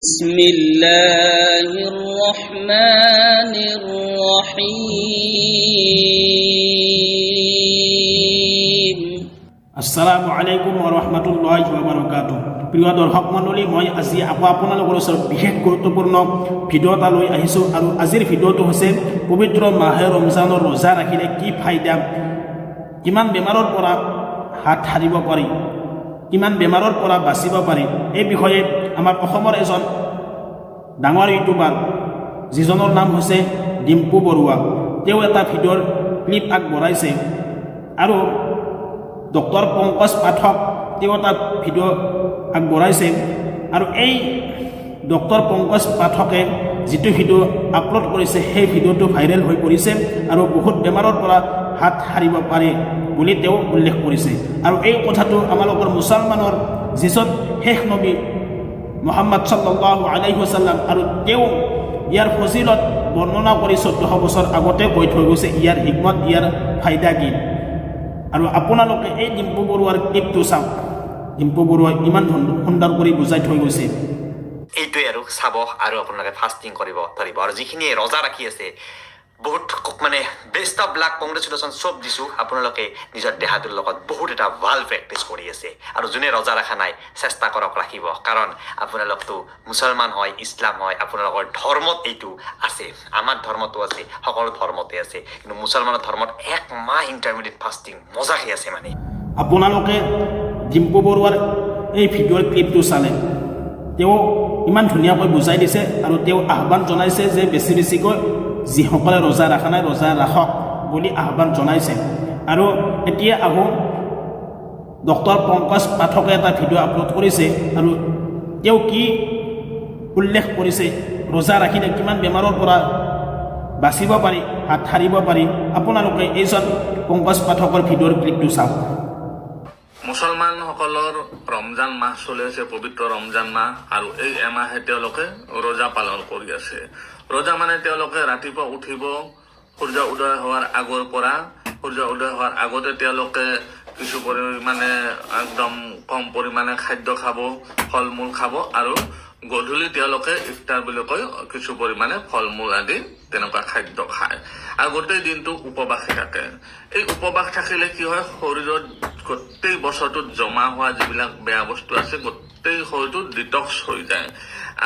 بسم الله الرحمن الرحيم আসসালামু আলাইকুম ওয়া ৰাহমাতুল্লাহি ওয়া বাৰাকাতুহু। প্ৰিয় দৰ্শক মণ্ডলী, মই আজি আপোনালোকৰ ওচৰত বিশেষ গুৰুত্বপূৰ্ণ ভিডিঅ' এটা লৈ আহিছোঁ আৰু আজিৰ ভিডিঅ'টো হৈছে পবিত্ৰ মাহে ৰমজানৰ ৰোজা ৰাখিলে কি ফাইদা, কিমান বেমাৰৰ পৰা হাত সাৰিব পাৰি, কিমান বেমাৰৰ পৰা বাচিব পাৰি। এই বিষয়ে আমাৰ অসমৰ এজন ডাঙৰ ইউটিউবাৰ যিজনৰ নাম হৈছে ডিম্পু বৰুৱা, তেওঁ এটা ভিডিঅ'ৰ ক্লিপ আগবঢ়াইছে আৰু ডক্টৰ পংকজ পাঠক তেওঁ এটা ভিডিঅ' আগবঢ়াইছে আৰু এই ডক্টৰ পংকজ পাঠকে যিটো ভিডিঅ' আপলোড কৰিছে সেই ভিডিঅ'টো ভাইৰেল হৈ পৰিছে আৰু বহুত বেমাৰৰ পৰা হাত সাৰিব পাৰে বুলি তেওঁ উল্লেখ কৰিছে। আৰু এই কথাটো আমালোকৰ মুছলমানৰ যিজন শেষ নবী মুহাম্মদ সাল্লাল্লাহু আলাইহি ওয়াসাল্লাম আৰু তেওঁ ইয়াৰ ফজিলত বৰ্ণনা কৰি 1400 বছৰ আগতে কৈ থৈ গৈছে ইয়াৰ হিকমত, ইয়াৰ ফাইদা কি। আৰু আপোনালোকে এই ডিম্পু বৰুৱাৰ ক্লিপটো চাওক, ডিম্পু বৰুৱাই ইমান সুন্দৰ কৰি বুজাই থৈ গৈছে। এইটোৱে আৰু চাব আৰু আপোনালোকে ফাষ্টিং কৰিব ধৰিব আৰু যিখিনি ৰোজা ৰাখি আছে বহুত মানে বেষ্ট অফ লাক, কংগ্ৰেচুলেশ্যন চব দিছোঁ। আপোনালোকে নিজৰ দেহাটোৰ লগত বহুত এটা ভাল প্ৰেক্টিচ কৰি আছে আৰু যোনে ৰোজা ৰখা নাই চেষ্টা কৰক ৰাখিব, কাৰণ আপোনালোকতো মুছলমান হয়, ইছলাম হয়, আপোনালোকৰ ধৰ্মত এইটো আছে, আমাৰ ধৰ্মতো আছে, সকলো ধৰ্মতে আছে, কিন্তু মুছলমানৰ ধৰ্মত 1 মাহ ইণ্টাৰমিডিয়েট ফাষ্টিং মজাকৈ আছে। মানে আপোনালোকে ডিম্পু বৰুৱাৰ এই ভিডিঅ'ৰ ক্লিপটো চালে তেওঁ ইমান ধুনীয়াকৈ বুজাই দিছে আৰু তেওঁ আহ্বান জনাইছে যে বেছি বেছিকৈ যিসকলে ৰোজা ৰখা নাই ৰোজা ৰাখক বুলি আহ্বান জনাইছে। আৰু এতিয়া আহোঁ, ডক্টৰ পংকজ পাঠকে এটা ভিডিঅ' আপলোড কৰিছে আৰু তেওঁ কি উল্লেখ কৰিছে, ৰোজা ৰাখিলে কিমান বেমাৰৰ পৰা বাচিব পাৰি, হাত সাৰিব পাৰি। আপোনালোকে এইজন পংকজ পাঠকৰ ভিডিঅ'ৰ ক্লিপটো চাওক। মুছলমানসকলৰ ৰমজান মাহ চলি আছে, পবিত্ৰ ৰমজান মাহ, আৰু এই এমাহে তেওঁলোকে ৰোজা পালন কৰি আছে। ৰোজা মানে তেওঁলোকে ৰাতিপুৱা উঠিব, সূৰ্য উদয় হোৱাৰ আগৰ পৰা, সূৰ্য উদয় হোৱাৰ আগতে তেওঁলোকে কিছু পৰিমাণে একদম কম পৰিমাণে খাদ্য খাব, ফল মূল খাব, আৰু গধূলি তেওঁলোকে ইফতাৰ বুলি কৈ কিছু পৰিমাণে ফল মূল আদি তেনেকুৱা খাদ্য খায় আৰু গোটেই দিনটো উপবাসী থাকে। এই উপবাস থাকিলে কি হয়, শৰীৰত গোটেই বছৰটোত জমা হোৱা যিবিলাক বেয়া বস্তু আছে গোটেই শৰীৰটো ডিটক্স হৈ যায়।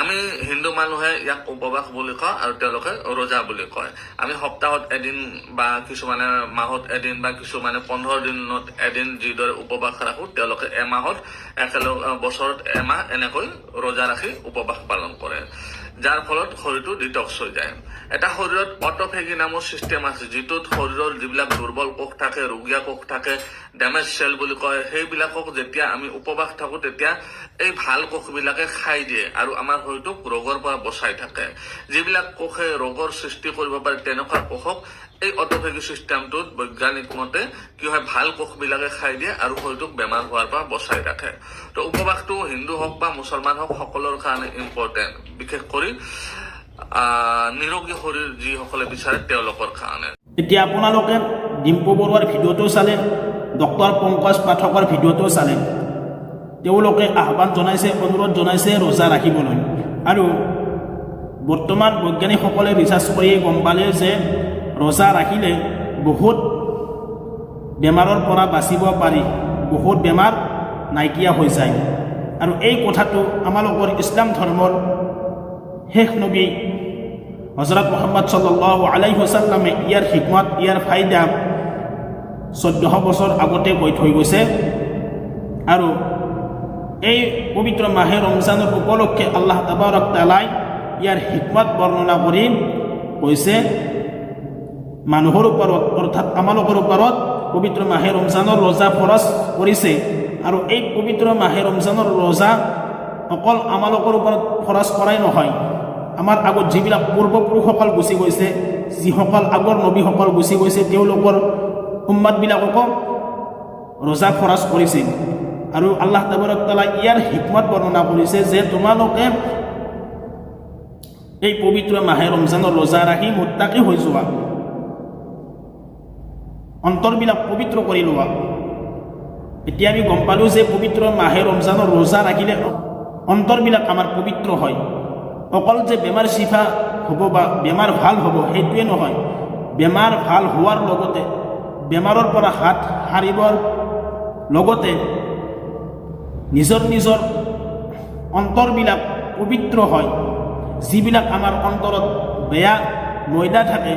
আমি হিন্দু মানুহে ইয়াক উপবাস বুলি কওঁ আৰু তেওঁলোকে ৰোজা বুলি কয়। আমি সপ্তাহত এদিন বা কিছুমানে মাহত এদিন বা কিছুমানে 15 দিনত এদিন যিদৰে উপবাস ৰাখোঁ, তেওঁলোকে এমাহত একেলগে বছৰত এমাহ এনেকৈ ৰোজা ৰাখি উপবাস পালন কৰে, যাৰ ফলত শৰীৰটো ডিটক্স হৈ যায়। এটা শৰীৰত অট'ফেগি নামৰ ছিষ্টেম আছে, যিটোত শৰীৰৰ যিবিলাক দুৰ্বল কোষ থাকে, ৰোগীয়া কোষ থাকে, ডেমেজ চেল বুলি কয়, সেইবিলাকক যেতিয়া আমি উপবাস থাকোঁ তেতিয়া এই ভাল কোষবিলাকে খাই দিয়ে আৰু আমাৰ শৰীৰটোক ৰোগৰ পৰা বচাই থাকে। যিবিলাক কোষে ৰোগৰ সৃষ্টি কৰিব পাৰে তেনেকুৱা কোষক এই অট'ফেগি ছিষ্টেমটোত বৈজ্ঞানিক মতে কি হয়, ভাল কোষবিলাকে খাই দিয়ে আৰু শৰীৰটোক বেমাৰ হোৱাৰ পৰা বচাই ৰাখে। তো উপবাসটো হিন্দু হওক বা মুছলমান হওক সকলৰ কাৰণে ইম্পৰ্টেণ্ট, বিশেষ কৰি নিৰোগী শৰীৰ যিসকলে বিচাৰে তেওঁলোকৰ কাৰণে। এতিয়া আপোনালোকে ডিম্পু বৰুৱাৰ ভিডিঅ'টো চালে, ডক্টৰ পংকজ পাঠকৰ ভিডিঅ'টো চালে, তেওঁলোকে আহ্বান জনাইছে, অনুৰোধ জনাইছে ৰোজা ৰাখিবলৈ। আৰু বৰ্তমান বৈজ্ঞানিকসকলে ৰিচাৰ্চ কৰি গম পালে যে ৰোজা ৰাখিলে বহুত বেমাৰৰ পৰা বাচিব পাৰি, বহুত বেমাৰ নাইকিয়া হৈ যায়। আৰু এই কথাটো আমালোকৰ ইছলাম ধৰ্মৰ শেষ নবী হজৰত মুহাম্মদ সাল্লাল্লাহু আলাইহি ওয়াসাল্লামে ইয়াৰ হিকমত, ইয়াৰ ফাইদা 1400 বছৰ আগতে কৈ থৈ গৈছে। আৰু এই পবিত্ৰ মাহে ৰমজানৰ উপলক্ষে আল্লাহ তাবাৰক তাআলাই ইয়াৰ হিকমত বৰ্ণনা কৰি কৈছে মানুহৰ ওপৰত, অৰ্থাৎ আমালোকৰ ওপৰত পবিত্ৰ মাহে ৰমজানৰ ৰোজা ফৰজ কৰিছে। আৰু এই পবিত্ৰ মাহে ৰমজানৰ ৰোজা অকল আমালোকৰ ওপৰত ফৰজ কৰাই নহয়, আমাৰ আগত যিবিলাক পূৰ্বপুৰুষসকল গুচি গৈছে, যিসকল আগৰ নবীসকল গুচি গৈছে, তেওঁলোকৰ উম্মতবিলাককো ৰোজা ফৰজ কৰিছিল। আৰু আল্লাহ তাবাৰক তাআলা ইয়াৰ হিকমত বৰ্ণনা কৰিছে যে তোমালোকে এই পবিত্ৰ মাহে ৰমজানৰ ৰোজা ৰাখি মুত্তাকি হৈ যোৱা, অন্তৰবিলাক পবিত্ৰ কৰি লোৱা। এতিয়া আমি গম পালোঁ যে পবিত্ৰ মাহে ৰমজানৰ ৰোজা ৰাখিলে অন্তৰবিলাক আমাৰ পবিত্ৰ হয়। অকল যে বেমাৰ চিফা হ'ব বা বেমাৰ ভাল হ'ব সেইটোৱে নহয়, বেমাৰ ভাল হোৱাৰ লগতে বেমাৰৰ পৰা হাত সাৰিবৰ লগতে নিজৰ নিজৰ অন্তৰবিলাক পবিত্ৰ হয়। যিবিলাক আমাৰ অন্তৰত বেয়া ময়দা থাকে,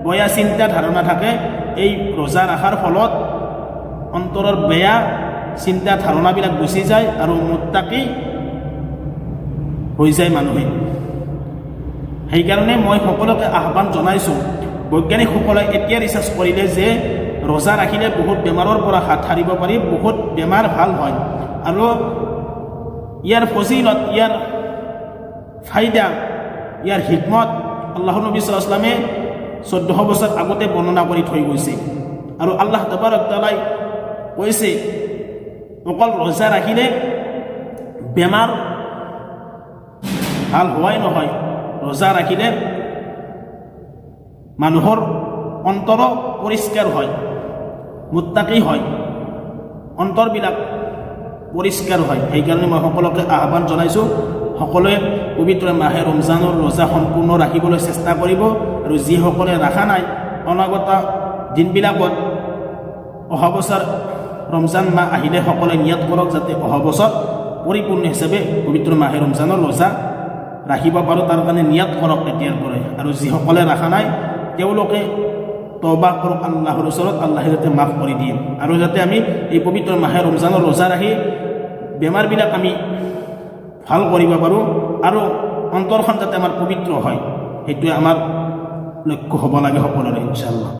বেয়া চিন্তা ধাৰণা থাকে, এই ৰোজা ৰখাৰ ফলত অন্তৰৰ বেয়া চিন্তা ধাৰণাবিলাক গুচি যায় আৰু মুত্তাকি হৈ যায় মানুহে। সেইকাৰণে মই সকলোকে আহ্বান জনাইছোঁ, বৈজ্ঞানিকসকলে এতিয়া ৰিচাৰ্চ কৰিলে যে ৰোজা ৰাখিলে বহুত বেমাৰৰ পৰা হাত সাৰিব পাৰি, বহুত বেমাৰ ভাল হয় আৰু ইয়াৰ ফজিলত, ইয়াৰ ফাইদা, ইয়াৰ হিকমত আল্লাহৰ নবী সাল্লাল্লাহু আলাইহি ওয়াসাল্লামে 1400 বছৰ আগতে বৰ্ণনা কৰি থৈ গৈছে। আৰু আল্লাহ তাবাৰক তাআলাই কৈছে অকল ৰোজা ৰাখিলে বেমাৰ ভাল হোৱাই নহয়, ৰোজা ৰাখিলে মানুহৰ অন্তৰ পৰিষ্কাৰ হয়, মুত্তাকি হয়, অন্তৰবিলাক পৰিষ্কাৰ হয়। সেইকাৰণে মই সকলোকে আহ্বান জনাইছোঁ, সকলোৱে পবিত্ৰ মাহে ৰমজানৰ ৰোজা সম্পূৰ্ণ ৰাখিবলৈ চেষ্টা কৰিব আৰু যিসকলে ৰখা নাই অনাগত দিনবিলাকত অহা বছৰ ৰমজান মাহ আহিলে সকলোৱে নিয়ত কৰক যাতে অহা বছৰ পৰিপূৰ্ণ হিচাপে পবিত্ৰ মাহে ৰমজানৰ ৰোজা ৰাখিব পাৰোঁ, তাৰ কাৰণে নিয়ত কৰক এতিয়াৰ পৰাই। আৰু যিসকলে ৰখা নাই তেওঁলোকে তওবা কৰক আল্লাহৰ ওচৰত, আল্লাহে যাতে মাফ কৰি দিয়ে আৰু যাতে আমি এই পবিত্ৰ মাহে ৰমজানৰ ৰোজা ৰাখি বেমাৰবিলাক আমি ভাল কৰিব পাৰোঁ আৰু অন্তৰখন যাতে আমাৰ পবিত্ৰ হয়, সেইটোৱে আমাৰ লক্ষ্য হ'ব লাগে সকলোৰে ইনশাআল্লাহ।